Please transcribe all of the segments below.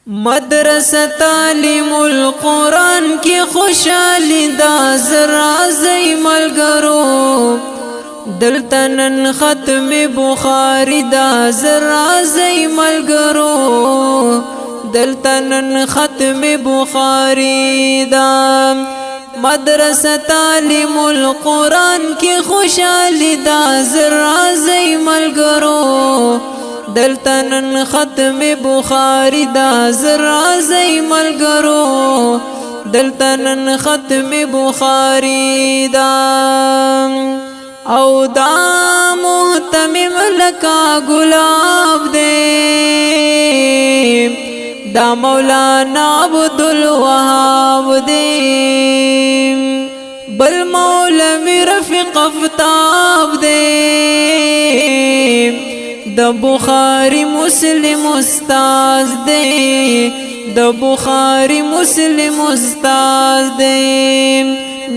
مدرسه تعلیم القرآن کی خوشحالی دا زرا زی ملګرو دلته نن ختم بخاری دا زرا زی ملګرو دلته نن ختم بخاری دا مدرسه تعلیم القرآن کی خوشحالی دا زرا زی ملګرو دلته نن ختم بخاری دا زرا زی ملګرو دلته نن ختم بخاری دا او دا محتمم لکا گلاب دے دا مولانا عبدالوهاب دے بل مولوی رفیق افتاب دے د بخاری مسلم استاد دے د بخاری مسلم استاد دے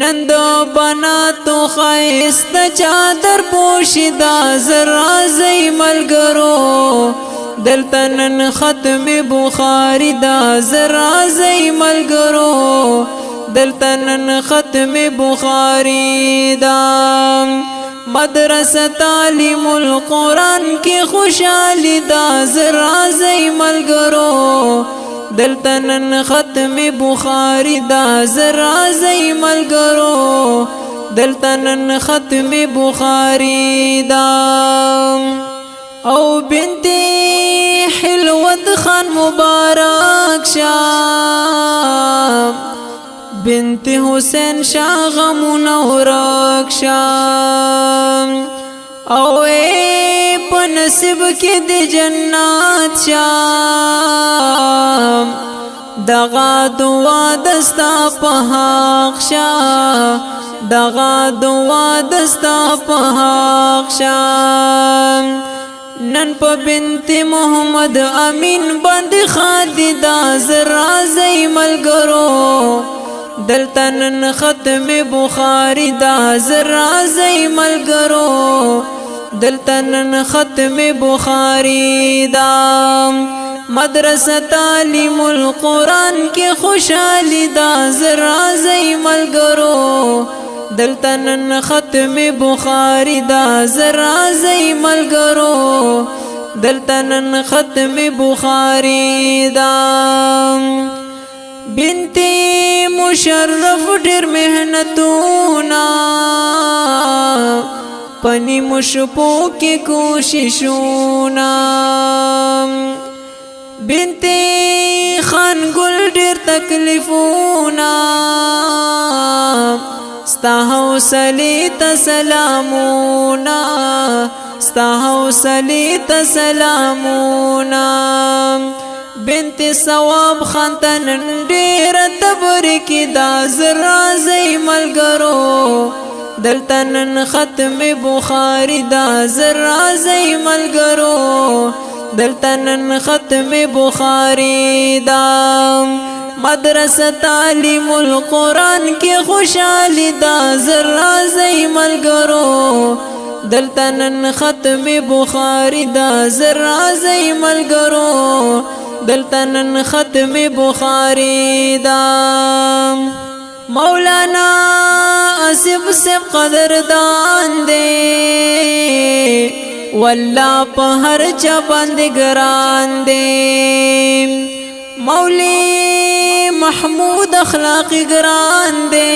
نند بناتو خیست چادر پوشیدا زرا زی ملګرو دلته نن ختم بخاری دا زرا زی ملګرو دلته نن ختم بخاری دا مدرسه تعلیم القرآن کی خوشحالی دا زرا زی ملګرو دلته نن ختم بخاری دا زرا زی ملګرو دلته نن ختم بخاری دا او بنت حلوت خان مبارک شاه بنت حسین شاه غمون ورک شاه او په نصیب کې د جنت شاه دغه دعا دستا په حق شاه دغه دعا دستا په حق شاه نن په بنت محمد امین باندې خادي دا زرا زی ملګرو دلته نن ختم بخاری دا زرا زی ملګرو دلته نن ختم بخاری دا مدرسه تعلیم القرآن کی خوشحالی دا زرا زی ملګرو دلته نن ختم بخاری دا زرا زی ملګرو دلته نن ختم بخاری دا بنت مشرف ډیر مهنتونا پنی مشپو کی کوششونا بنت خان گل ډیر تکلیفونا ستا حوصلې ته سلامونا ستا حوصلې ته سلامونا بنت ثواب خان ته نن ډېره تبریکي دا زرا زی ملګرو دلته نن ختم بخاری دا زرا زی ملګرو دلته نن ختم بخاری دا مدرسه تعلیم القرآن کی خوشحالی دا زرا زی ملګرو دلته نن ختم بخاری دا زرا زی ملګرو دلته نن ختم بخاری دا مولانا آصف سب قدردان دے والله په هر چا باندې ګران دے مولی محمود اخلاق ګران دے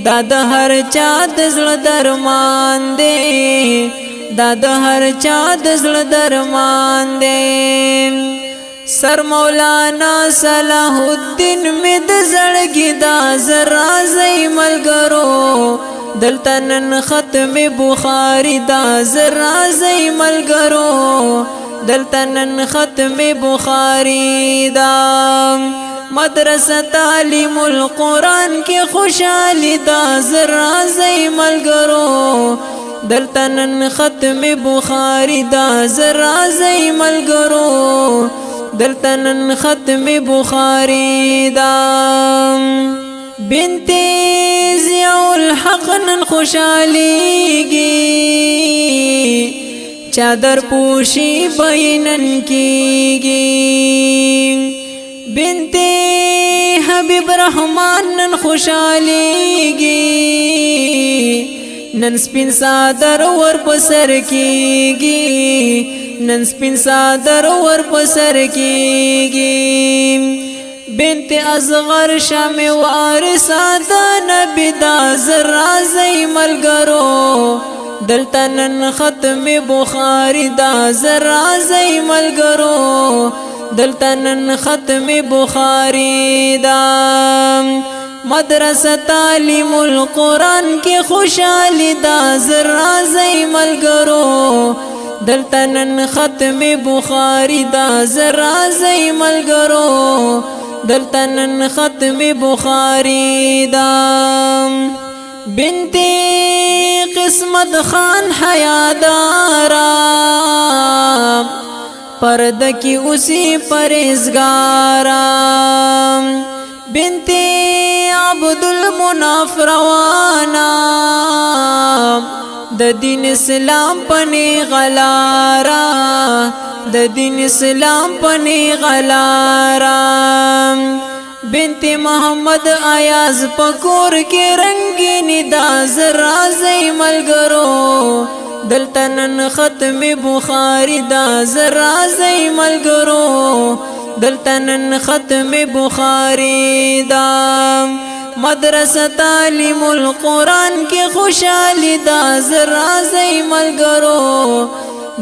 دا د هر چا د زړه درمان دے دا د هر چا د زړه درمان دے سر مولانا صلاح الدین می د زړګي دا زرا زی ملګرو دلته نن ختم بخاری دا زرا زی ملګرو دلته نن ختم بخاری دا مدرسه تعلیم القرآن کی خوشحالی دا زرا زی ملګرو دلته نن ختم بخاری دا زرا زی ملګرو دلته نن ختم بخاری دا بنت ضیاء الحق نن خوشحالیږي چادر پوشی بینن کیگی بنت حبیب رحمان نن خوشالیگی نن سپین صادر ور پسر کیگی نن سپین صادر ور پسر کیگی بنت اصغر شام وارثه د نبی دا زرازی ملګرو دلته نن ختم بخاری دا زرازی ملګرو دلته نن ختم بخاری دا مدرسه تعلیم القرآن کی خوشحالی دا زرازی ملګرو دلته نن ختم بخاری دا زرازی ملګرو دلته نن ختم بخاری دا بنت قسمت خان حیادارا پردہ کی اسی پرہیزگارا بنت عبد المناف روانا د دین اسلام پنی غلارا د دین اسلام پنی غلارا بنت محمد ایاز پکور کے رنگینی دا زرازی ملګرو دلته نن ختم بخاری دا زرازی ملګرو دلته نن ختم بخاری دا مدرسه تعلیم القرآن کی خوشحالی دا زرازی ملګرو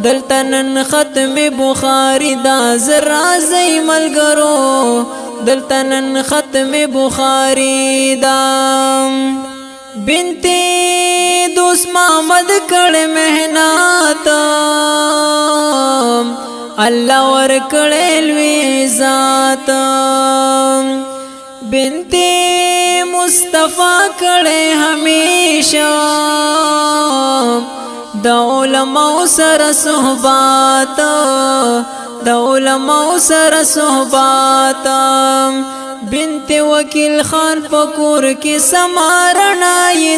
دلته نن ختم بخاری دا زرازی ملګرو دلته نن ختم بخاری دا بنت دوست محمد کړه مهنت الله ور کړه لوی ذات بنت مصطفی کړه همیشه د علماء سره صحبت د علماء سره صحبت بنت وکیل خان پکور کی سمارنا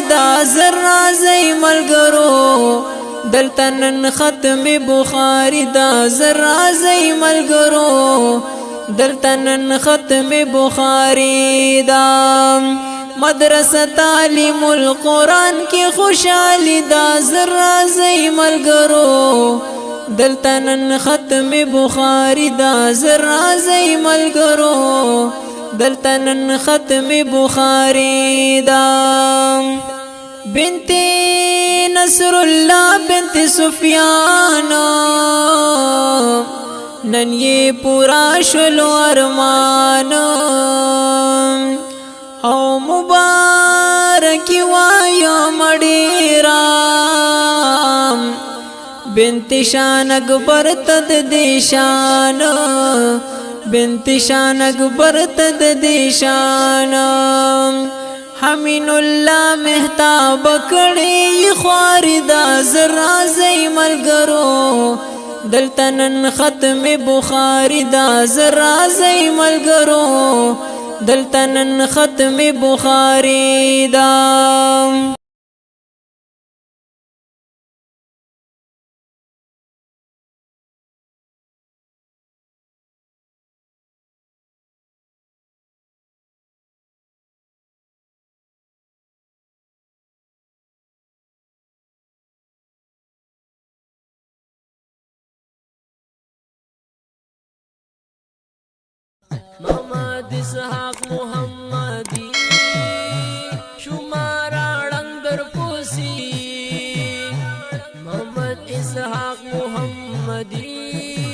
دا زرازی ملګرو دلته نن ختم بخاری دا زرازی ملګرو دلته نن ختم بخاری دا مدرسه تعلیم القرآن کی خوشحالی دا زرازی ملګرو دلته نن ختم بخاری دا زرازی ملګرو دلته نن ختم بخاری دا بنت نصر الله بنت سفیان نن یہ پورا شلو ارمان او مبارکی وایو مډیرا بنت شان اکبر تد دیشان بنت شان اکبر تد دیشان حمین اللہ محتاب کڑی خواری دا زرازی ملګرو دلته نن ختم بخاری دا زرازی ملګرو دلته نن ختم بخاری دا محمد اسحاق محمدی شمارا رنگ در پوسی محمد اسحاق محمدی